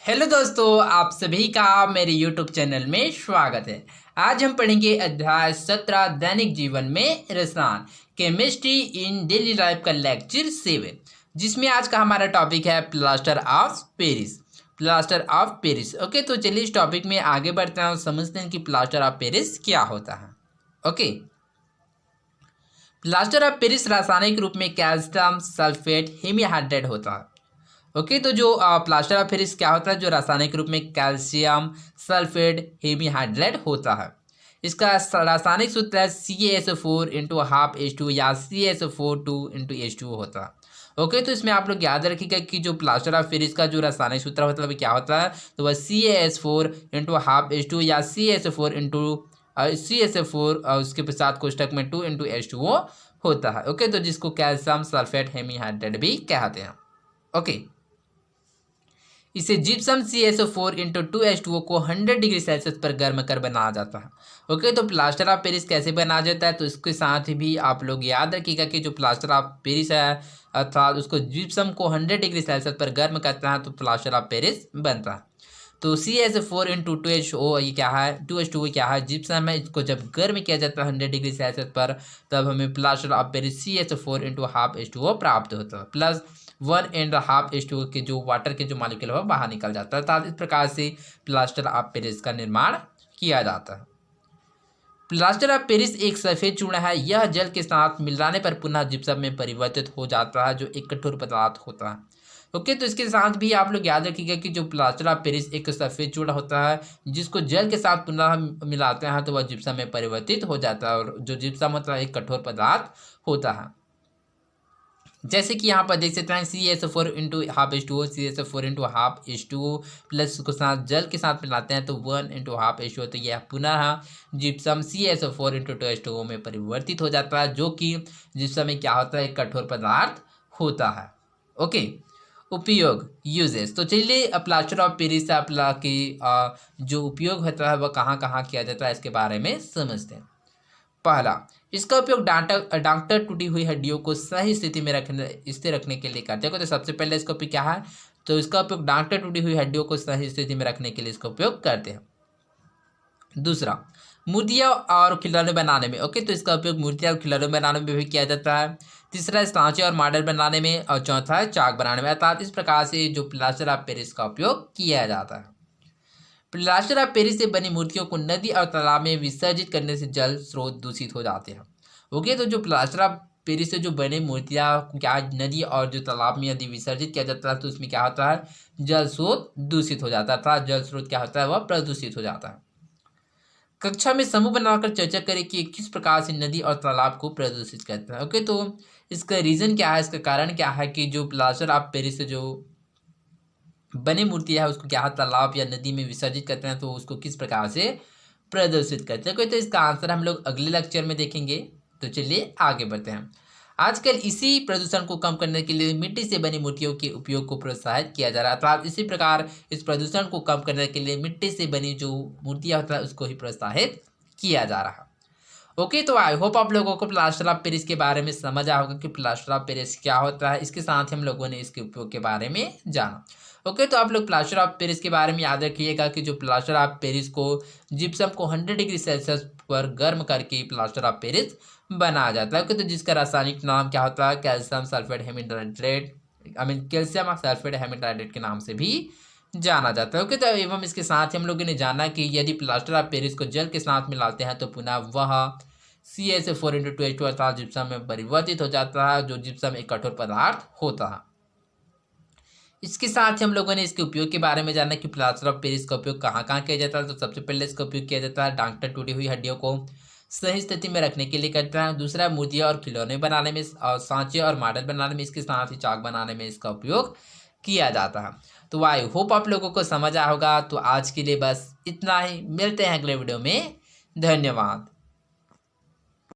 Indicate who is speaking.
Speaker 1: Hello दोस्तों, आप सभी का मेरे यूट्यूब चैनल में स्वागत है। आज हम पढ़ेंगे अध्याय 17 दैनिक जीवन में रसायन केमिस्ट्री इन डेली लाइफ का लेक्चर 7, जिसमें आज का हमारा टॉपिक है plaster of Paris. Plaster of Paris. Okay, तो चलिए इस टॉपिक में आगे बढ़ते हैं और समझते हैं कि प्लास्टर ऑफ पेरिस क्या होता है। ओके, प्लास्टर ऑफ पेरिस रासायनिक रूप में कैल्शियम सल्फेट हेमीहाइड्रेट होता है। ओके, तो जो प्लास्टर ऑफ पेरिस क्या होता है, जो रासायनिक रूप में कैल्शियम सल्फेट हेमीहाइड्रेट होता है। इसका रासायनिक सूत्र है CaSO4 इंटू हाफ H2 या CaSO4 2 इंटू H2 होता है। ओके, तो इसमें आप लोग याद रखिएगा कि जो प्लास्टर ऑफ पेरिस का जो रासायनिक सूत्र होता है वो क्या होता है, तो वह CaS4 इंटू हाफ H2 या CaSO4 इंटू CaSO4 उसके साथ कोष्टक में 2 इंटू H2O होता है। ओके, तो जिसको कैल्शियम सल्फेट हेमीहाइड्रेट भी कहते हैं। ओके, इसे जिप्सम CaSO4 इंटू 2H2O को 100 डिग्री सेल्सियस पर गर्म कर बनाया जाता है। ओके, तो प्लास्टर ऑफ पेरिस कैसे बनाया जाता है, तो इसके साथ भी आप लोग याद रखिएगा कि जो प्लास्टर ऑफ पेरिस है अर्थात उसको जिप्सम को 100 डिग्री सेल्सियस पर गर्म करता है तो प्लास्टर ऑफ पेरिस बनता है। तो CaSO4 इंटू 2H2O ये क्या है, 2H2O क्या है, जिप्सम है। इसको जब गर्म किया जाता है 100 डिग्री सेल्सियस पर, तब हमें plaster of Paris CaSO4 into half H2O प्राप्त होता है, प्लस 1.5 H2O के जो वाटर के जो मॉलिक्यूल है बाहर निकल जाता है। अर्थात इस प्रकार से प्लास्टर ऑफ पेरिस का निर्माण किया जाता है। प्लास्टर ऑफ पेरिस एक सफेद चूर्ण है। यह जल के साथ मिलाने पर पुनः जिप्सम में परिवर्तित हो जाता है, जो एक कठोर पदार्थ होता है। ओके, तो इसके साथ भी आप लोग याद रखिएगा कि जो प्लास्टर ऑफ पेरिस एक सफेद चूर्ण होता है, जिसको जल के साथ पुनः मिलाते हैं तो वह जिप्सम में परिवर्तित हो जाता है, और जो जिप्सम होता है एक कठोर पदार्थ होता है। जैसे कि यहाँ पर देख सकते हैं CaSO4 into half H2O, CaSO4 into half H2O plus उसको साथ जल के साथ मिलाते हैं तो 1 इंटू हाफ H2O, तो यह पुनः जिप्सम CaSO4 इंटू 2H2O में परिवर्तित हो जाता है, जो कि जिप्सम में क्या होता है, एक कठोर पदार्थ होता है। ओके, उपयोग यूजेस। तो चलिए प्लास्टर ऑफ पेरिस की जो उपयोग होता है वह कहाँ कहाँ किया जाता है इसके बारे में समझते हैं। पहला, इसका उपयोग डॉक्टर टूटी हुई हड्डियों को सही स्थिति में स्थिर रखने के लिए करते हैं। तो सबसे पहले इसका उपयोग क्या है, तो इसका उपयोग डॉक्टर टूटी हुई हड्डियों को सही स्थिति में रखने के लिए इसका उपयोग करते हैं। दूसरा, मूर्तियाँ और खिलौने बनाने में। ओके, तो इसका उपयोग मूर्तियाँ और खिलौने बनाने में भी किया जाता है। तीसरा, सांचे और मॉडल बनाने में, और चौथा है चाक बनाने में। अर्थात इस प्रकार से जो प्लास्टर ऑफ पेरिस का उपयोग किया जाता है। प्लास्टर ऑफ पेरिस से बनी मूर्तियों को नदी और तालाब में विसर्जित करने से जल स्रोत दूषित हो जाते हैं। ओके, तो जो प्लास्टर ऑफ पेरिस से जो बने मूर्तियाँ क्या नदी और जो तालाब में यदि विसर्जित किया जाता है तो उसमें क्या होता है, जल स्रोत दूषित हो जाता है, अर्थात जल स्रोत क्या होता है, वह प्रदूषित हो जाता है। कक्षा में समूह बनाकर चर्चा करें कि किस प्रकार से नदी और तालाब को प्रदूषित करते हैं। ओके, तो इसका रीज़न क्या है, इसका कारण क्या है कि जो प्लास्टर ऑफ पेरिस से जो बनी मूर्ति है उसको क्या तालाब या नदी में विसर्जित करते हैं तो उसको किस प्रकार से प्रदर्शित करते हैं। कोई तो इसका आंसर हम लोग अगले लेक्चर में देखेंगे। तो चलिए आगे बढ़ते हैं। आजकल इसी प्रदूषण को कम करने के लिए मिट्टी से बनी मूर्तियों के उपयोग को प्रोत्साहित किया जा रहा है। तो आप इसी प्रकार इस प्रदूषण को कम करने के लिए मिट्टी से बनी जो मूर्तियाँ होता है उसको ही प्रोत्साहित किया जा रहा है। ओके, तो आई होप आप लोगों को प्लास्टर ऑफ पेरिस के बारे में समझ आया होगा कि प्लास्टर ऑफ पेरिस क्या होता है। इसके साथ हम लोगों ने इसके उपयोग के बारे में जाना। ओके, तो आप लोग प्लास्टर ऑफ पेरिस के बारे में याद रखिएगा कि जो प्लास्टर ऑफ पेरिस को जिप्सम को 100 डिग्री सेल्सियस पर गर्म करके प्लास्टर ऑफ पेरिस बनाया जाता है। ओके, तो जिसका रासायनिक नाम क्या होता है, calcium sulphate hemihydrate, calcium sulphate hemihydrate के नाम से भी जाना जाता है। ओके, तो एवं इसके साथ ही हम लोगों ने जाना कि यदि प्लास्टर ऑफ पेरिस को जल के साथ मिलाते हैं तो पुनः वह CaSO4 इंटू 2H2 अर्थात जिप्सम में परिवर्तित हो जाता है, जो जिप्सम एक कठोर पदार्थ होता है। इसके साथ ही हम लोगों ने इसके उपयोग के बारे में जाना कि प्लास्टर ऑफ पेरिस का उपयोग कहाँ कहाँ किया जाता है। तो सबसे पहले इसका उपयोग किया जाता है डॉक्टर टूटी हुई हड्डियों को सही स्थिति में रखने के लिए करता है। दूसरा, मूर्तियाँ और खिलौने बनाने में, और सांचे और मॉडल बनाने में, इसके साथ ही चाक बनाने में इसका उपयोग किया जाता है। तो आई होप आप लोगों को समझ आया होगा। तो आज के लिए बस इतना ही, मिलते हैं अगले वीडियो में। धन्यवाद।